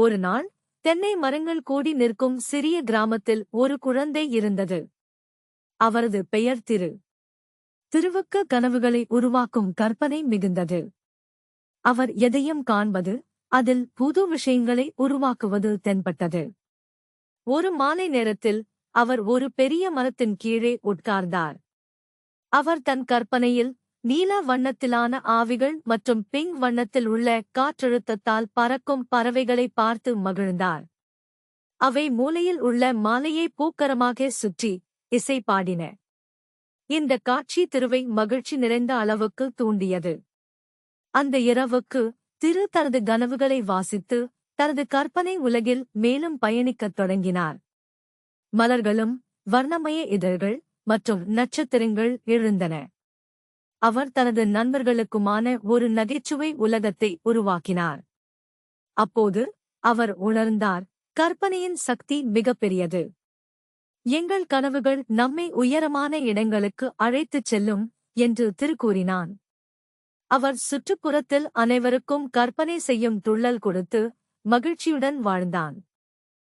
ஒரு நாள் தென்னை மரங்கள் கூடி நிற்கும் சிறிய கிராமத்தில் ஒரு குழந்தை இருந்தது. அவரது பெயர் திரு. திருவுக்கு கனவுகளை உருவாக்கும் கற்பனை மிகுந்தது. அவர் எதையும் காண்பது, அதில் புது விஷயங்களை உருவாக்குவது தென்பட்டது. ஒரு மாலை நேரத்தில் அவர் ஒரு பெரிய மரத்தின் கீழே உட்கார்ந்தார். அவர் தன் கற்பனையில் நீல வண்ணத்திலான ஆவிகள் மற்றும் பிங்க் வண்ணத்தில் உள்ள காற்றழுத்தத்தால் பறக்கும் பறவைகளை பார்த்து மகிழ்ந்தார். அவை மூலையில் உள்ள மாலையை பூக்கரமாக சுற்றி இசை பாடின. இந்த காட்சி திருவை மகிழ்ச்சி நிறைந்த அளவுக்கு தூண்டியது. அந்த இரவுக்கு திரு தனது கனவுகளை வாசித்து தனது கற்பனை உலகில் மேலும் பயணிக்கத் தொடங்கினார். மலர்களும் வர்ணமய இதழ்கள் மற்றும் நட்சத்திரங்கள் எழுந்தன. அவர் தனது நண்பர்களுக்குமான ஒரு நகைச்சுவை உலகத்தை உருவாக்கினார். அப்போது அவர் உணர்ந்தார், கற்பனையின் சக்தி மிகப்பெரியது. எங்கள் கனவுகள் நம்மை உயரமான இடங்களுக்கு அழைத்துச் செல்லும் என்று திரு கூறினான். அவர் சுற்றுப்புறத்தில் அனைவருக்கும் கற்பனை செய்யும் துள்ளல் கொடுத்து மகிழ்ச்சியுடன் வாழ்ந்தான்.